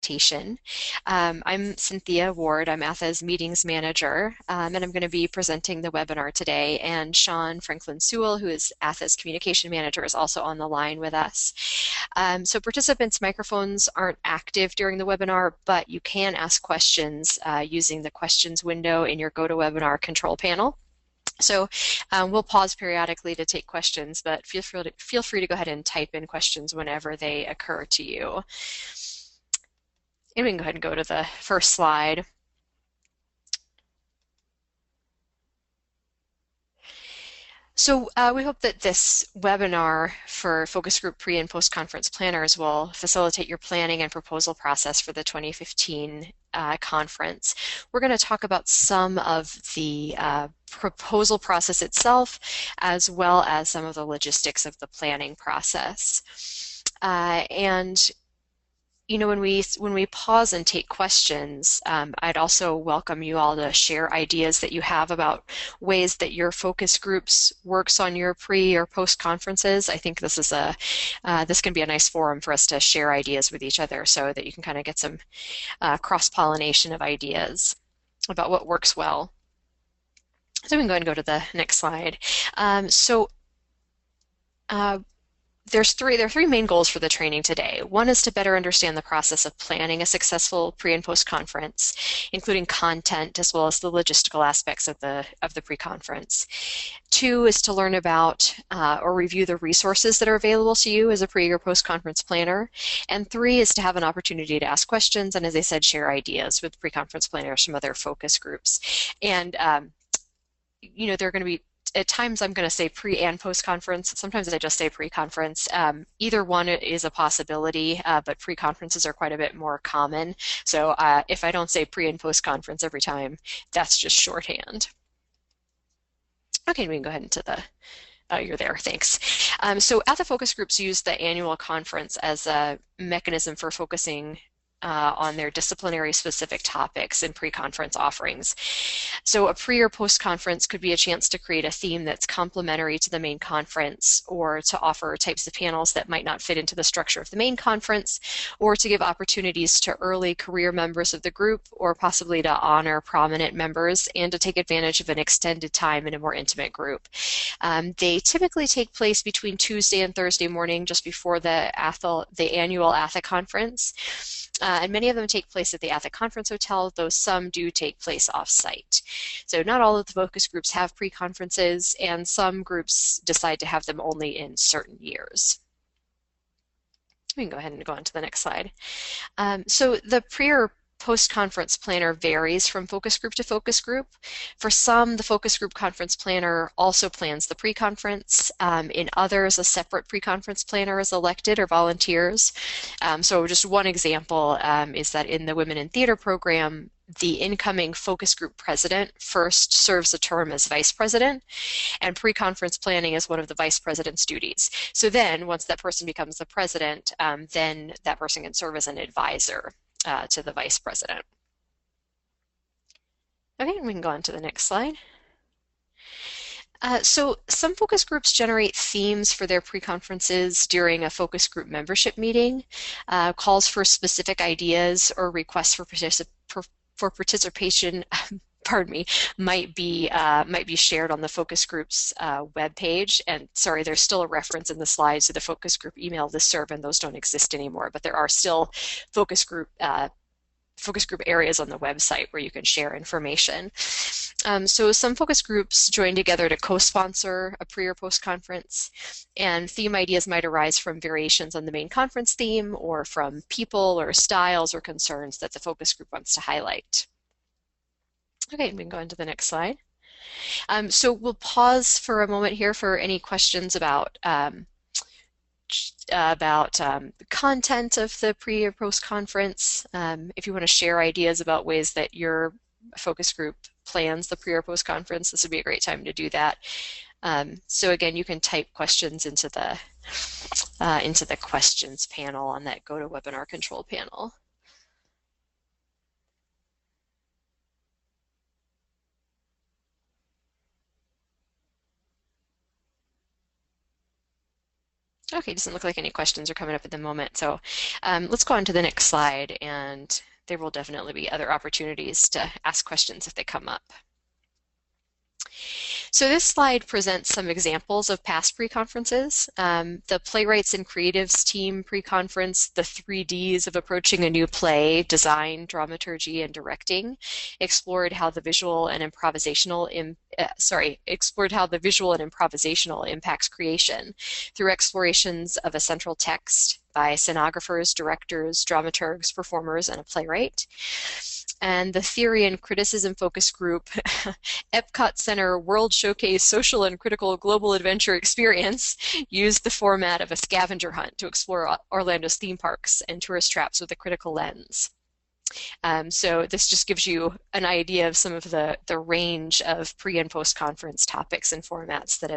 presentation. I'm Cynthia Ward. I'm ATHE's Meetings Manager, and I'm going to be presenting the webinar today. And Sean Franklin Sewell, who is ATHE's Communication Manager, is also on the line with us. So participants' microphones aren't active during the webinar, but you can ask questions using the questions window in your GoToWebinar control panel. So we'll pause periodically to take questions, but feel free to go ahead and type in questions whenever they occur to you. And we can go ahead and go to the first slide. So we hope that this webinar for focus group pre- and post-conference planners will facilitate your planning and proposal process for the 2015 conference. We're going to talk about some of the proposal process itself, as well as some of the logistics of the planning process. And you know, when we pause and take questions, I'd also welcome you all to share ideas that you have about ways that your focus groups works on your pre or post conferences. I think this is this can be a nice forum for us to share ideas with each other, so that you can kind of get some cross-pollination of ideas about what works well. So we can go ahead and go to the next slide. There are three main goals for the training today. One is to better understand the process of planning a successful pre- and post-conference, including content as well as the logistical aspects of the pre-conference. Two is to learn about or review the resources that are available to you as a pre- or post-conference planner. And three is to have an opportunity to ask questions and, as I said, share ideas with pre-conference planners from other focus groups. And you know, there are going to be at times I'm going to say pre and post conference. Sometimes I just say pre-conference. Either one is a possibility, but pre-conferences are quite a bit more common. So if I don't say pre and post conference every time, that's just shorthand. Okay, we can go ahead into the you're there, thanks. So ATHE focus groups use the annual conference as a mechanism for focusing on their disciplinary specific topics and pre-conference offerings. So a pre or post-conference could be a chance to create a theme that's complementary to the main conference, or to offer types of panels that might not fit into the structure of the main conference, or to give opportunities to early career members of the group, or possibly to honor prominent members and to take advantage of an extended time in a more intimate group. They typically take place between Tuesday and Thursday morning, just before the annual ATHE conference. And many of them take place at the ATHE Conference Hotel, though some do take place off-site. So not all of the focus groups have pre-conferences, and some groups decide to have them only in certain years. We can go ahead and go on to the next slide. So the pre or post-conference planner varies from focus group to focus group. For some, the focus group conference planner also plans the pre-conference. In others, a separate pre-conference planner is elected or volunteers. So just one example is that in the Women in Theater program, the incoming focus group president first serves a term as vice president, and pre-conference planning is one of the vice president's duties. So then, once that person becomes the president, then that person can serve as an advisor to the vice president. Okay, we can go on to the next slide. So some focus groups generate themes for their pre-conferences during a focus group membership meeting. Calls for specific ideas or requests for participation pardon me, might be shared on the focus group's webpage. And sorry, there's still a reference in the slides to the focus group email listserv, and those don't exist anymore, but there are still focus group areas on the website where you can share information. So some focus groups join together to co-sponsor a pre or post-conference, and theme ideas might arise from variations on the main conference theme, or from people or styles or concerns that the focus group wants to highlight. Okay, we can go into the next slide. So we'll pause for a moment here for any questions about the content of the pre or post conference. If you want to share ideas about ways that your focus group plans the pre or post conference, this would be a great time to do that. So again, you can type questions into the questions panel on that GoToWebinar control panel. Okay, doesn't look like any questions are coming up at the moment. So let's go on to the next slide, and there will definitely be other opportunities to ask questions if they come up. So this slide presents some examples of past pre-conferences. The Playwrights and Creatives Team pre-conference, the 3Ds of approaching a new play, design, dramaturgy, and directing, explored how the visual and improvisational impacts creation through explorations of a central text by scenographers, directors, dramaturgs, performers, and a playwright. And the Theory and Criticism Focus Group Epcot Center World Showcase Social and Critical Global Adventure Experience used the format of a scavenger hunt to explore Orlando's theme parks and tourist traps with a critical lens. So this just gives you an idea of some of the range of pre- and post-conference topics and formats that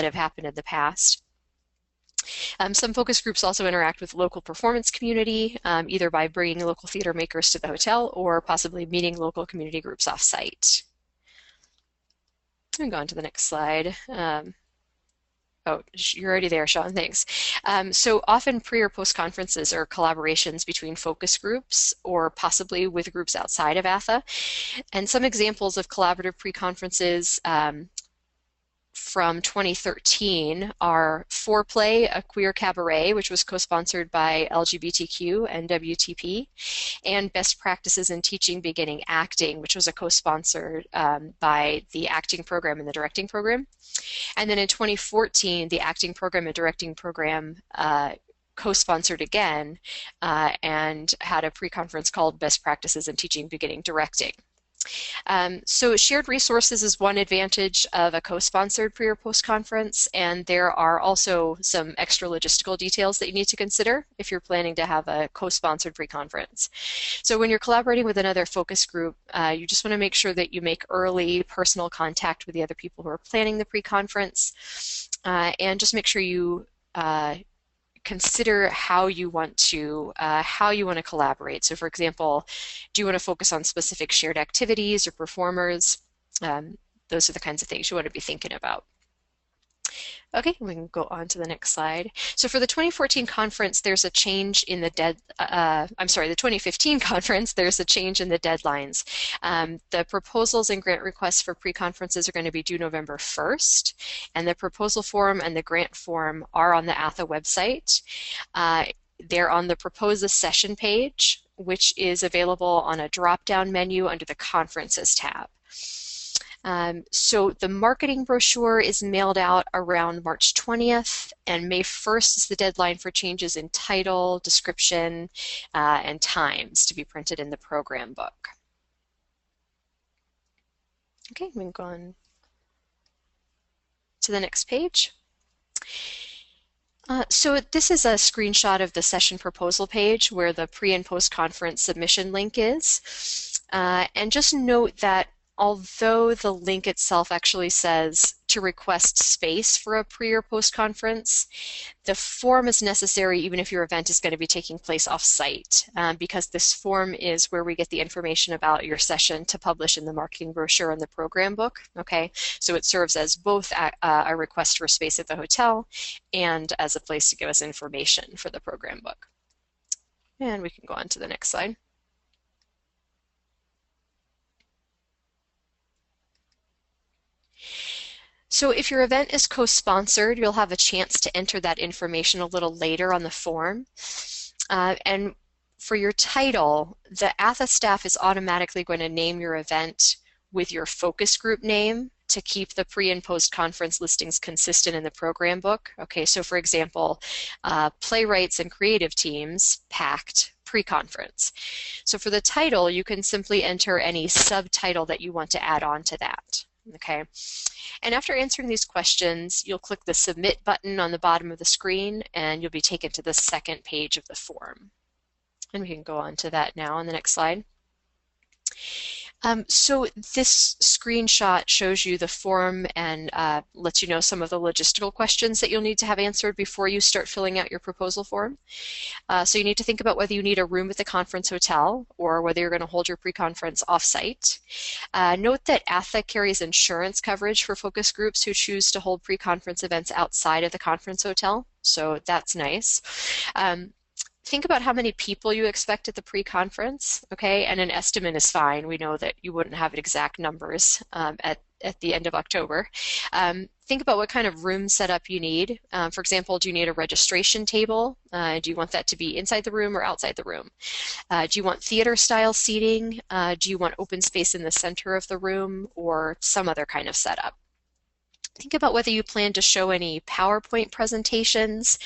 have happened in the past. Some focus groups also interact with local performance community, either by bringing local theater makers to the hotel or possibly meeting local community groups off-site. I'm going to go on to the next slide. Oh, you're already there, Sean, thanks. So often pre or post conferences are collaborations between focus groups or possibly with groups outside of ATHE. And some examples of collaborative pre-conferences from 2013 are Foreplay, a queer cabaret, which was co-sponsored by LGBTQ and WTP, and Best Practices in Teaching Beginning Acting, which was a co-sponsored by the acting program and the directing program. And then in 2014, the acting program and directing program co-sponsored again and had a pre-conference called Best Practices in Teaching Beginning Directing. So shared resources is one advantage of a co-sponsored pre or post-conference, and there are also some extra logistical details that you need to consider if you're planning to have a co-sponsored pre-conference. So when you're collaborating with another focus group, you just want to make sure that you make early personal contact with the other people who are planning the pre-conference, and just make sure you consider how you want to collaborate. So for example, do you want to focus on specific shared activities or performers? Those are the kinds of things you want to be thinking about. Okay, we can go on to the next slide. So for the 2014 conference, there's a change in the the 2015 conference, there's a change in the deadlines. The proposals and grant requests for pre-conferences are going to be due November 1st, and the proposal form and the grant form are on the ATHE website. They're on the Propose a Session page, which is available on a drop-down menu under the Conferences tab. So the marketing brochure is mailed out around March 20th, and May 1st is the deadline for changes in title, description, and times to be printed in the program book. Okay, we can go on to the next page. So this is a screenshot of the session proposal page where the pre and post conference submission link is. And just note that although the link itself actually says to request space for a pre or post conference, the form is necessary even if your event is going to be taking place off-site, because this form is where we get the information about your session to publish in the marketing brochure and the program book. Okay, so it serves as both a request for space at the hotel and as a place to give us information for the program book. And we can go on to the next slide. So if your event is co-sponsored, you'll have a chance to enter that information a little later on the form. And for your title, the ATHE staff is automatically going to name your event with your focus group name to keep the pre and post conference listings consistent in the program book. Okay, so for example, Playwrights and Creative Teams, PACT, pre-conference. So for the title, you can simply enter any subtitle that you want to add on to that. Okay, and after answering these questions, you'll click the Submit button on the bottom of the screen and you'll be taken to the second page of the form. And we can go on to that now on the next slide. So this screenshot shows you the form and lets you know some of the logistical questions that you'll need to have answered before you start filling out your proposal form. So you need to think about whether you need a room at the conference hotel or whether you're going to hold your pre-conference off-site. Note that ATHE carries insurance coverage for focus groups who choose to hold pre-conference events outside of the conference hotel. so that's nice. Think about how many people you expect at the pre-conference, okay? And an estimate is fine. We know that you wouldn't have exact numbers at the end of October. Think about what kind of room setup you need. For example, do you need a registration table? Do you want that to be inside the room or outside the room? Do you want theater-style seating? Do you want open space in the center of the room or some other kind of setup? Think about whether you plan to show any PowerPoint presentations.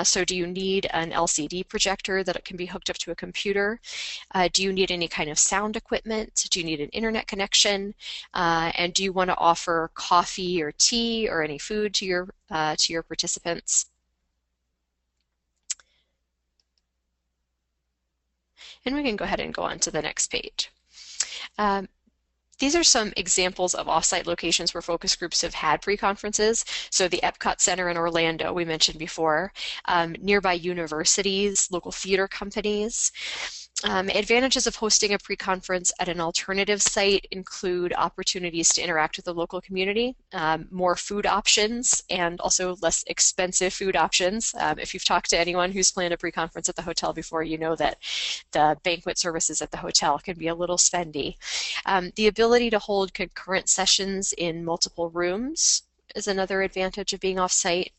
So do you need an LCD projector that it can be hooked up to a computer? Do you need any kind of sound equipment? Do you need an internet connection? And do you want to offer coffee or tea or any food to your participants? And we can go ahead and go on to the next page. These are some examples of offsite locations where focus groups have had pre-conferences. So the Epcot Center in Orlando, we mentioned before, nearby universities, local theater companies. Advantages of hosting a pre-conference at an alternative site include opportunities to interact with the local community, more food options, and also less expensive food options. If you've talked to anyone who's planned a pre-conference at the hotel before, you know that the banquet services at the hotel can be a little spendy. The ability to hold concurrent sessions in multiple rooms is another advantage of being off-site.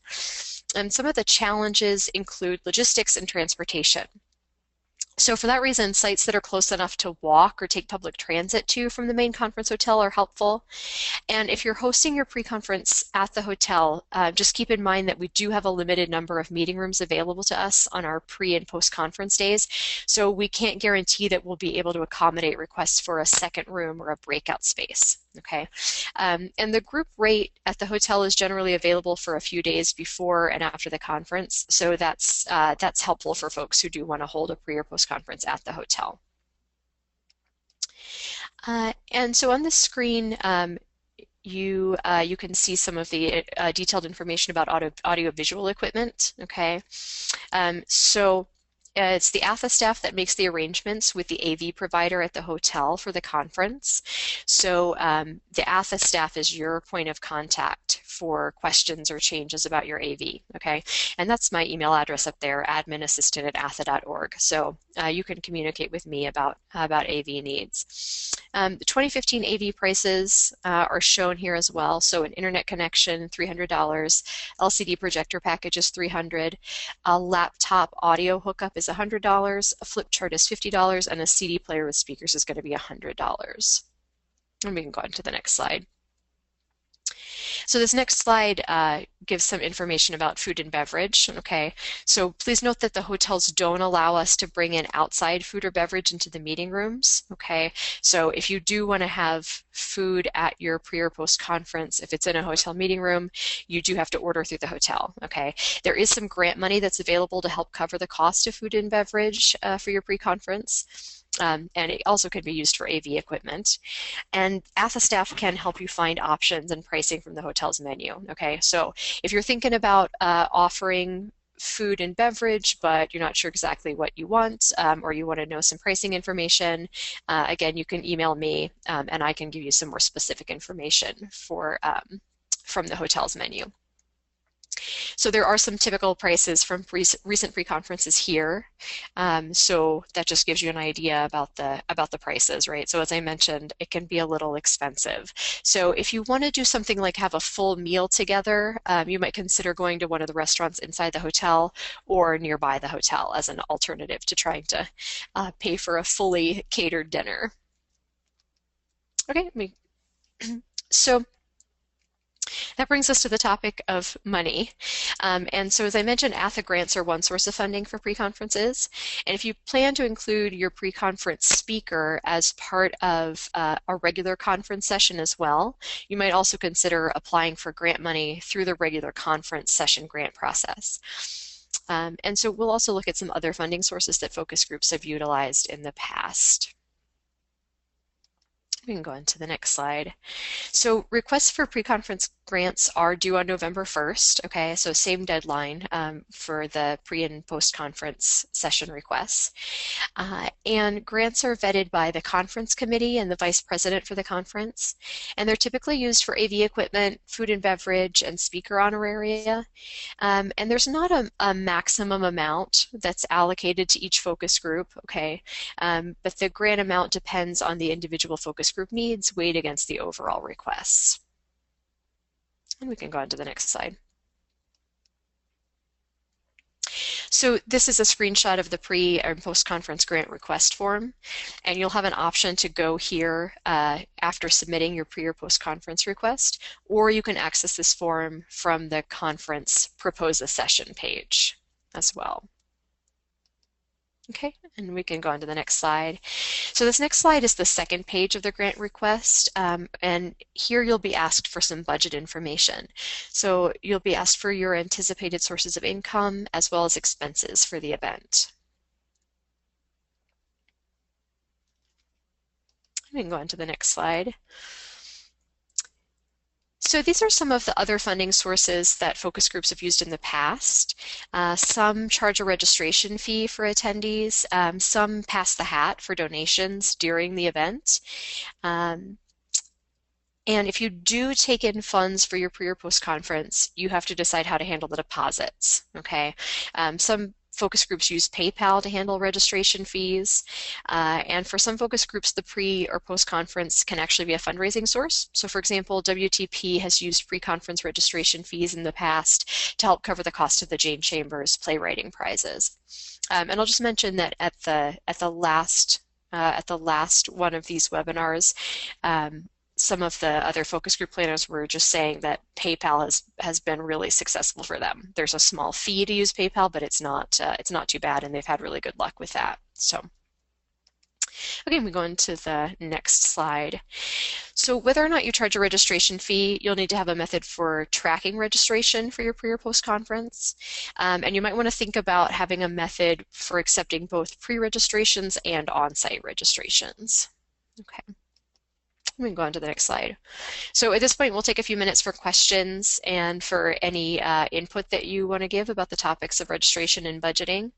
And some of the challenges include logistics and transportation. So for that reason, sites that are close enough to walk or take public transit to from the main conference hotel are helpful. And if you're hosting your pre-conference at the hotel, just keep in mind that we do have a limited number of meeting rooms available to us on our pre and post-conference days. So we can't guarantee that we'll be able to accommodate requests for a second room or a breakout space. Okay, and the group rate at the hotel is generally available for a few days before and after the conference, so that's helpful for folks who do want to hold a pre or post conference at the hotel. And so on the screen, you can see some of the detailed information about audio-visual equipment. Okay, so it's the ATHE staff that makes the arrangements with the AV provider at the hotel for the conference. So the ATHE staff is your point of contact for questions or changes about your AV, okay? And that's my email address up there, adminassistant@athe.org. So you can communicate with me about AV needs. The 2015 AV prices are shown here as well. So an internet connection, $300. LCD projector package is $300. A laptop audio hookup is $100. A flip chart is $50, and a CD player with speakers is going to be $100. And we can go on to the next slide. So this next slide gives some information about food and beverage. Okay, so please note that the hotels don't allow us to bring in outside food or beverage into the meeting rooms. Okay, so if you do want to have food at your pre or post conference, if it's in a hotel meeting room, you do have to order through the hotel. Okay, there is some grant money that's available to help cover the cost of food and beverage for your pre-conference. And it also could be used for AV equipment. And ATHE staff can help you find options and pricing from the hotel's menu. Okay, so if you're thinking about offering food and beverage, but you're not sure exactly what you want, or you want to know some pricing information, again, you can email me and I can give you some more specific information for from the hotel's menu. So there are some typical prices from recent pre-conferences here. So that just gives you an idea about the prices, right? So as I mentioned, it can be a little expensive. So if you want to do something like have a full meal together, you might consider going to one of the restaurants inside the hotel or nearby the hotel as an alternative to trying to pay for a fully catered dinner. Okay, so that brings us to the topic of money. And so as I mentioned, ATHE grants are one source of funding for pre-conferences. And if you plan to include your pre-conference speaker as part of a regular conference session as well, you might also consider applying for grant money through the regular conference session grant process. And so we'll also look at some other funding sources that focus groups have utilized in the past. We can go on to the next slide. So requests for pre-conference grants are due on November 1st, okay, so same deadline for the pre and post conference session requests. And grants are vetted by the conference committee and the vice president for the conference. And they're typically used for AV equipment, food and beverage, and speaker honoraria. And there's not a maximum amount that's allocated to each focus group, okay? But the grant amount depends on the individual focus group needs weighed against the overall requests. And we can go on to the next slide. So this is a screenshot of the pre and post-conference grant request form, and you'll have an option to go here after submitting your pre or post-conference request, or you can access this form from the conference propose a session page as well. Okay, and we can go on to the next slide. So this next slide is the second page of the grant request, and here you'll be asked for some budget information. So you'll be asked for your anticipated sources of income as well as expenses for the event. We can go on to the next slide. So these are some of the other funding sources that focus groups have used in the past. Some charge a registration fee for attendees. Some pass the hat for donations during the event. And if you do take in funds for your pre or post conference, you have to decide how to handle the deposits, okay? Some focus groups use PayPal to handle registration fees. And for some focus groups, the pre or post-conference can actually be a fundraising source. So for example, WTP has used pre-conference registration fees in the past to help cover the cost of the Jane Chambers playwriting prizes. And I'll just mention that at the last one of these webinars, some of the other focus group planners were just saying that PayPal has been really successful for them. There's a small fee to use PayPal, but it's not too bad, and they've had really good luck with that. So, okay, we go into the next slide. So whether or not you charge a registration fee, you'll need to have a method for tracking registration for your pre or post conference, and you might want to think about having a method for accepting both pre-registrations and on-site registrations. Okay. We can go on to the next slide. So at this point, we'll take a few minutes for questions and for any input that you want to give about the topics of registration and budgeting.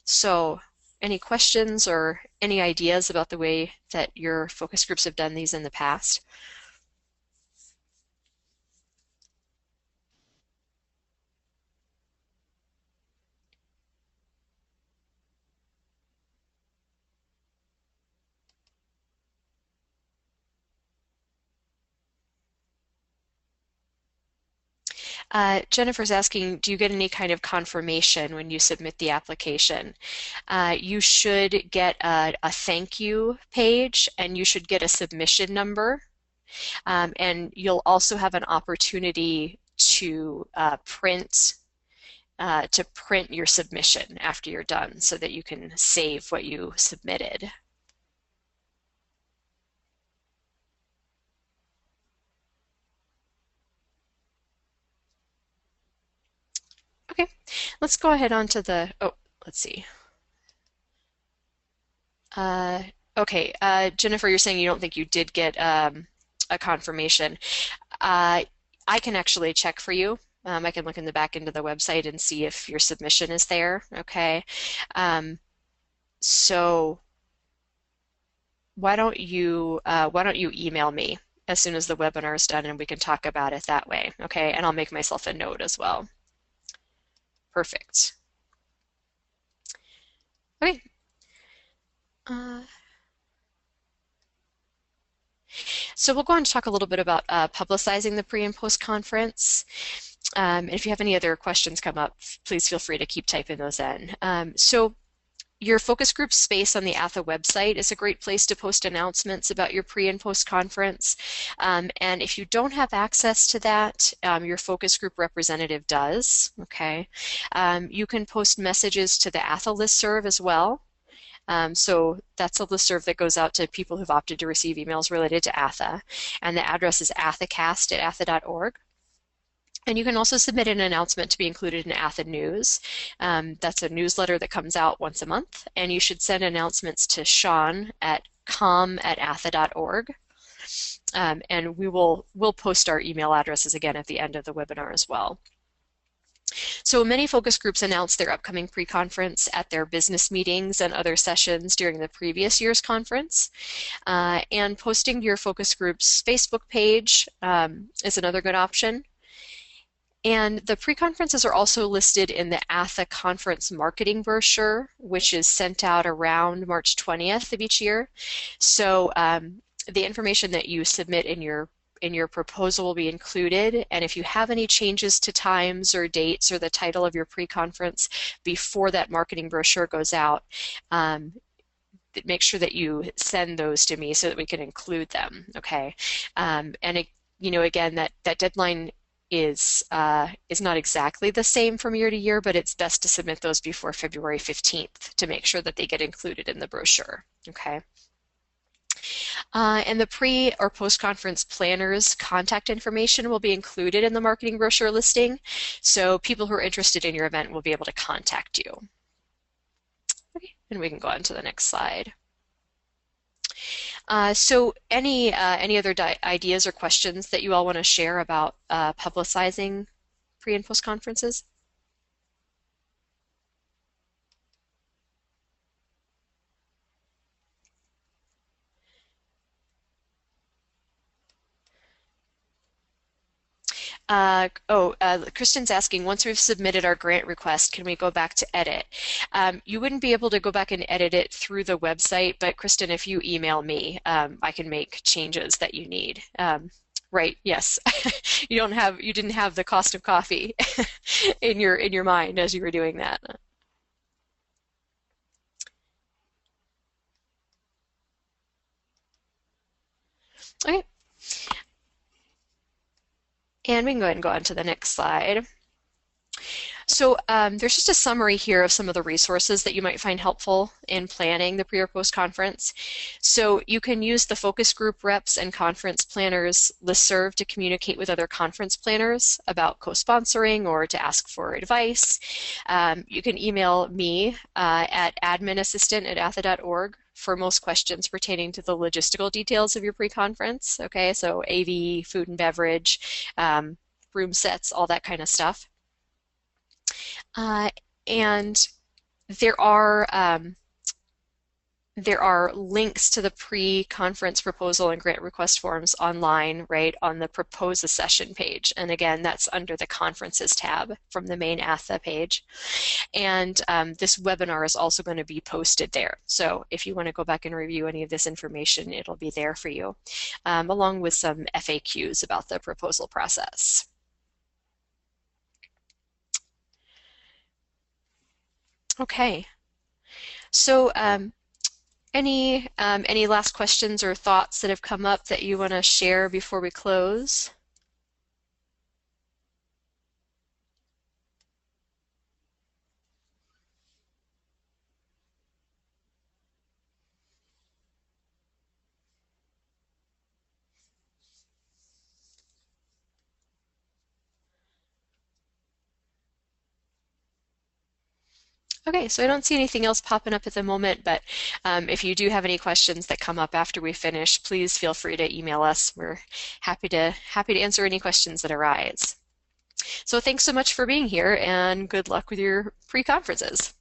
So any questions or any ideas about the way that your focus groups have done these in the past? Jennifer's asking, do you get any kind of confirmation when you submit the application? You should get a thank you page, and you should get a submission number. And you'll also have an opportunity to print your submission after you're done so that you can save what you submitted. Okay, let's go ahead on to the, let's see. Okay, Jennifer, you're saying you don't think you did get a confirmation. I can actually check for you. I can look in the back end of the website and see if your submission is there, okay? So why don't you email me as soon as the webinar is done, and we can talk about it that way, okay? And I'll make myself a note as well. Perfect. Okay. So we'll go on to talk a little bit about publicizing the pre and post conference. If you have any other questions come up, please feel free to keep typing those in. So your focus group space on the ATHE website is a great place to post announcements about your pre and post conference. And if you don't have access to that, your focus group representative does, okay? You can post messages to the ATHE listserv as well. So that's a listserv that goes out to people who've opted to receive emails related to ATHE. And the address is athecast@athe.org. And you can also submit an announcement to be included in ATHE News. That's a newsletter that comes out once a month, and you should send announcements to Sean at com@athe.org. And we'll post our email addresses again at the end of the webinar as well. So many focus groups announced their upcoming pre-conference at their business meetings and other sessions during the previous year's conference. And posting to your focus group's Facebook page is another good option. And the pre-conferences are also listed in the ATHE conference marketing brochure, which is sent out around March 20th of each year. So the information that you submit in your proposal will be included, and if you have any changes to times or dates or the title of your pre-conference before that marketing brochure goes out, make sure that you send those to me so that we can include them, okay? And again, that deadline is not exactly the same from year to year, but it's best to submit those before February 15th to make sure that they get included in the brochure, okay? And the pre or post-conference planners' contact information will be included in the marketing brochure listing, so people who are interested in your event will be able to contact you. Okay, and we can go on to the next slide. So any other ideas or questions that you all want to share about publicizing pre and post conferences? Kristen's asking, once we've submitted our grant request, can we go back to edit? You wouldn't be able to go back and edit it through the website, but Kristen, if you email me, I can make changes that you need. Right, yes. You didn't have the cost of coffee in your mind as you were doing that. Okay. And we can go ahead and go on to the next slide. So there's just a summary here of some of the resources that you might find helpful in planning the pre or post conference. So you can use the focus group reps and conference planners listserv to communicate with other conference planners about co-sponsoring or to ask for advice. You can email me at adminassistant@athe.org for most questions pertaining to the logistical details of your pre-conference. Okay, so AV, food and beverage, room sets, all that kind of stuff. And there are links to the pre-conference proposal and grant request forms online, right, on the Propose a Session page. And again, that's under the Conferences tab from the main ATHE page. And this webinar is also going to be posted there. So if you want to go back and review any of this information, it'll be there for you, along with some FAQs about the proposal process. Okay, so any last questions or thoughts that have come up that you want to share before we close? Okay, so I don't see anything else popping up at the moment, but if you do have any questions that come up after we finish, please feel free to email us. We're happy to answer any questions that arise. So thanks so much for being here, and good luck with your pre-conferences.